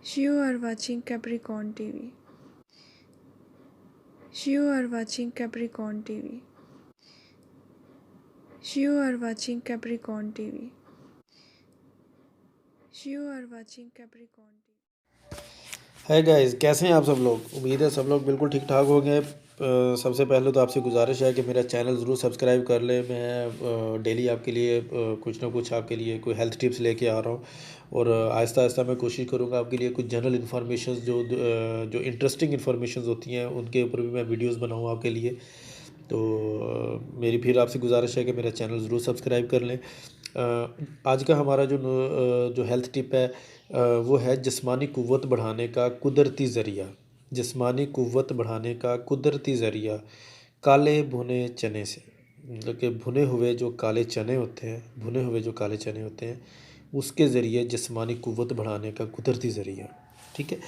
You are watching Capricorn TV. You are watching Capricorn TV. You are watching Capricorn TV. You are watching Capricorn TV. है guys, कैसे हैं आप सब लोग। उम्मीद है सब लोग बिल्कुल ठीक ठाक होंगे। सबसे पहले तो आपसे गुजारिश है कि मेरा चैनल ज़रूर सब्सक्राइब कर लें। मैं डेली आपके लिए कुछ ना कुछ आपके लिए कोई हेल्थ टिप्स लेके आ रहा हूँ और आहिस्ता आहिस्ता मैं कोशिश करूँगा आपके लिए कुछ जनरल इन्फॉर्मेशन जो इंटरेस्टिंग इन्फॉर्मेशन होती हैं उनके ऊपर भी मैं वीडियोज़ बनाऊँ आपके लिए। तो मेरी फिर आपसे गुजारिश है कि मेरा चैनल ज़रूर सब्सक्राइब कर लें। आज का हमारा जो हेल्थ टिप है वो है जिस्मानी क़ुव्वत बढ़ाने का कुदरती ज़रिया। जिस्मानी क़ुव्वत बढ़ाने का कुदरती ज़रिया काले भुने चने से, मतलब कि भुने हुए जो काले चने होते हैं उसके ज़रिए जिस्मानी क़ुव्वत बढ़ाने का कुदरती ज़रिया। ठीक है।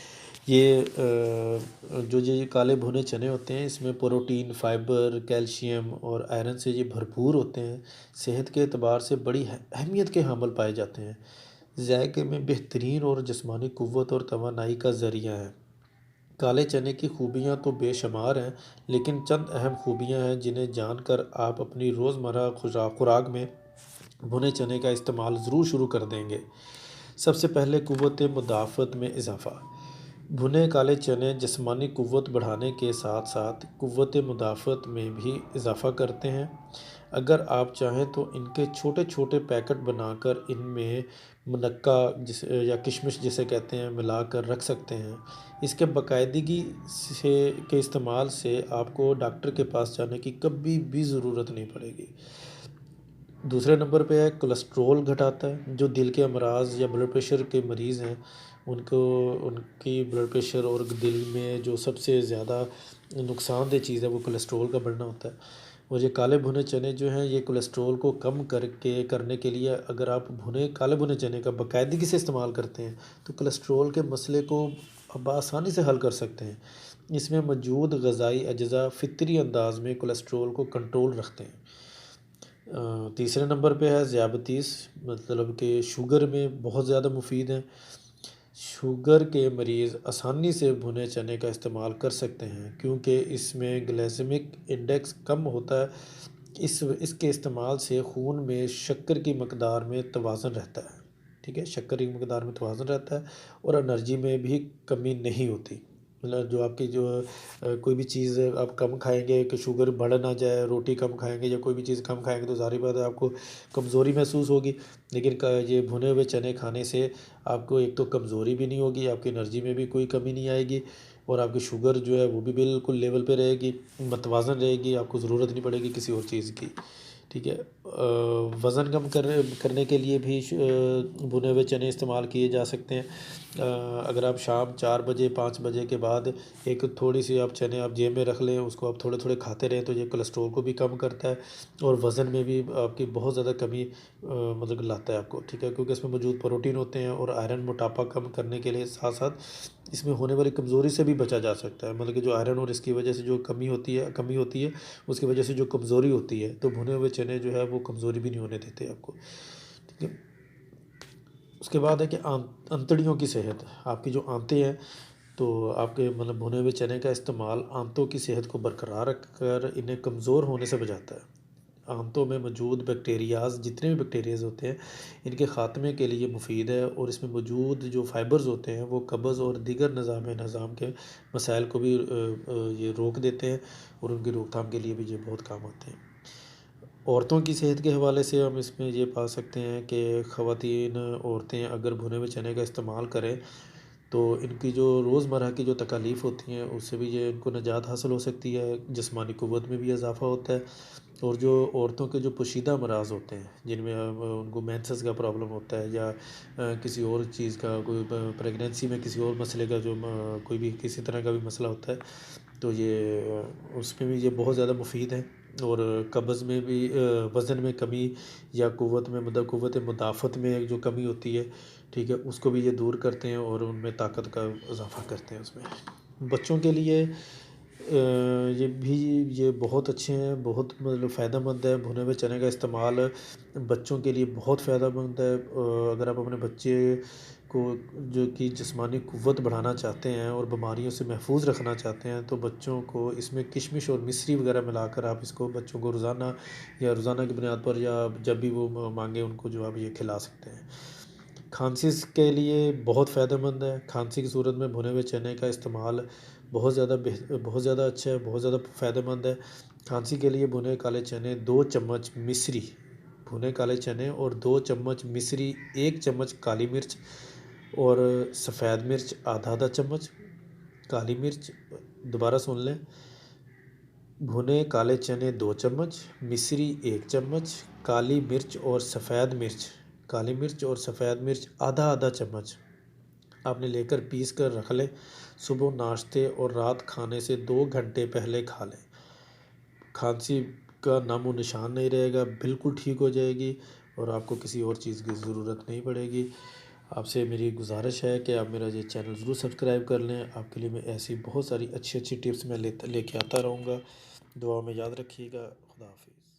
जो ये काले भुने चने होते हैं इसमें प्रोटीन, फाइबर, कैल्शियम और आयरन से ये भरपूर होते हैं। सेहत के एतबार से बड़ी अहमियत के हामिल पाए जाते हैं। ज़ायके में बेहतरीन और जिस्मानी क़ुव्वत और तवानाई का ज़रिया है। काले चने की खूबियाँ तो बेशुमार हैं, लेकिन चंद अहम खूबियाँ हैं जिन्हें जानकर आप अपनी रोज़मर्रा खुराक में भुने चने का इस्तेमाल ज़रूर शुरू कर देंगे। सबसे पहले क़ुव्वत मुदाफ़त में इजाफ़ा। भुने काले चने जिस्मानी क़ुव्वत बढ़ाने के साथ साथ क़ुव्वत मुदाफ़त में भी इजाफ़ा करते हैं। अगर आप चाहें तो इनके छोटे छोटे पैकेट बनाकर इनमें मुनक्का या किशमिश जिसे कहते हैं मिलाकर रख सकते हैं। इसके बाकायदगी से के इस्तेमाल से आपको डॉक्टर के पास जाने की कभी भी ज़रूरत नहीं पड़ेगी। दूसरे नंबर पे है कोलेस्ट्रॉल घटाता है। जो दिल के अमराज या ब्लड प्रेशर के मरीज़ हैं उनको उनकी ब्लड प्रेशर और दिल में जो सबसे ज़्यादा नुकसानदेह चीज़ है वो कोलेस्ट्रॉल का बढ़ना होता है। और ये काले भुने चने जो हैं ये कोलेस्ट्रॉल को कम करने के लिए अगर आप काले भुने चने का बाकायदगी से इस्तेमाल करते हैं तो कोलेस्ट्रॉल के मसले को अब आसानी से हल कर सकते हैं। इसमें मौजूद ग़िज़ाई अज्जा फ़ितरी अंदाज में कोलेस्ट्रॉल को कंट्रोल रखते हैं। तीसरे नंबर पे है ज़ियाबतीस, मतलब कि शुगर में बहुत ज़्यादा मुफीद है। शुगर के मरीज़ आसानी से भुने चने का इस्तेमाल कर सकते हैं क्योंकि इसमें ग्लाइसेमिक इंडेक्स कम होता है। इसके इस्तेमाल से खून में शक्कर की मकदार में तवाज़ुन रहता है। ठीक है, शक्कर की मकदार में तवाज़ुन रहता है और एनर्जी में भी कमी नहीं होती। मतलब जो आपकी कोई भी चीज़ आप कम खाएँगे कि शुगर बढ़ ना जाए, रोटी कम खाएँगे या कोई भी चीज़ कम खाएँगे तो ज़ाहिर बात है आपको कमज़ोरी महसूस होगी। लेकिन ये भुने हुए चने खाने से आपको एक तो कमज़ोरी भी नहीं होगी, आपकी एनर्जी में भी कोई कमी नहीं आएगी और आपकी शुगर जो है वो भी बिल्कुल लेवल पे रहेगी, मतवाज़न रहेगी, आपको ज़रूरत नहीं पड़ेगी किसी और चीज़ की। ठीक है। वज़न कम करने के लिए भी भुने हुए चने इस्तेमाल किए जा सकते हैं। अगर आप शाम 4 बजे 5 बजे के बाद एक थोड़ी-सी आप चने आप जेब में रख लें, उसको आप थोड़े-थोड़े खाते रहें तो ये कोलेस्ट्रॉल को भी कम करता है और वज़न में भी आपकी बहुत ज़्यादा कमी मतलब लाता है आपको। ठीक है, क्योंकि इसमें मौजूद प्रोटीन होते हैं और आयरन मोटापा कम करने के लिए साथ-साथ इसमें होने वाली कमज़ोरी से भी बचा जा सकता है। मतलब कि जो आयरन और इसकी वजह से जो कमी होती है, उसकी वजह से जो कमज़ोरी होती है, तो भुने हुए चने जो है वो कमज़ोरी भी नहीं होने देते आपको। ठीक है। उसके बाद है कि आंतड़ियों की सेहत। आपकी जो आंतें हैं तो आपके मतलब भुने हुए चने का इस्तेमाल आंतों की सेहत को बरकरार रखकर इन्हें कमज़ोर होने से बचाता है। आंतों में मौजूद बैक्टीरियाज़ जितने भी बैक्टीरियाज़ होते हैं इनके ख़ात्मे के लिए मुफीद है और इसमें मौजूद जो फ़ाइबर्स होते हैं वो कब्ज़ और दीगर निज़ाम के मसाइल को भी ये रोक देते हैं और उनकी रोकथाम के लिए भी ये बहुत काम आते हैं। औरतों की सेहत के हवाले से हम इसमें ये पा सकते हैं कि ख़वातीन औरतें अगर भुने हुए चने का इस्तेमाल करें तो इनकी जो रोज़मर्रा की जो तकालीफ़ होती हैं उससे भी ये इनको निजात हासिल हो सकती है। जिस्मानी क़ुव्वत में भी इज़ाफ़ा होता है और जो औरतों के जो पोशीदा अमराज़ होते हैं जिनमें उनको मेंसेस का प्रॉब्लम होता है या किसी और चीज़ का कोई प्रेगनेंसी में किसी और मसले का कोई भी किसी तरह का भी मसला होता है तो ये उसमें भी ये बहुत ज़्यादा मुफीद है। और कब्ज़ में भी वज़न में कमी या क़ुव्वत में मतलब क़ुव्वत मुदाफ़त में जो कमी होती है, ठीक है, उसको भी ये दूर करते हैं और उनमें ताकत का इज़ाफ़ा करते हैं उसमें। बच्चों के लिए ये बहुत अच्छे हैं, बहुत मतलब फ़ायदेमंद है। भुने हुए चने का इस्तेमाल बच्चों के लिए बहुत फ़ायदेमंद है। अगर आप अपने बच्चे को जो कि जिस्मानी क़ुव्वत बढ़ाना चाहते हैं और बीमारियों से महफूज़ रखना चाहते हैं, तो बच्चों को इसमें किशमिश और मिश्री वग़ैरह मिलाकर आप इसको बच्चों को रोज़ाना या रोज़ाना की बुनियाद पर या जब भी वो माँगे उनको जो आप ये खिला सकते हैं। खांसी के लिए बहुत फ़ायदेमंद है। खांसी की सूरत में भुने हुए चने का इस्तेमाल बहुत ज़्यादा अच्छा है, बहुत ज़्यादा फ़ायदेमंद है। खांसी के लिए भुने काले चने 2 चम्मच मिश्री, भुने काले चने और 2 चम्मच मिश्री, 1 चम्मच काली मिर्च और सफ़ेद मिर्च आधा-आधा चम्मच, काली मिर्च दोबारा सुन लें, भुने काले चने 2 चम्मच, मिश्री 1 चम्मच, काली मिर्च और सफ़ेद मिर्च आधा-आधा चम्मच आपने लेकर पीस कर रख लें। सुबह नाश्ते और रात खाने से 2 घंटे पहले खा लें। खांसी का नामो निशान नहीं रहेगा, बिल्कुल ठीक हो जाएगी और आपको किसी और चीज़ की ज़रूरत नहीं पड़ेगी। आपसे मेरी गुज़ारिश है कि आप मेरा ये चैनल ज़रूर सब्सक्राइब कर लें। आपके लिए मैं ऐसी बहुत सारी अच्छी-अच्छी टिप्स मैं लेके आता रहूँगा। दुआ में याद रखिएगा। खुदा हाफ़िज़।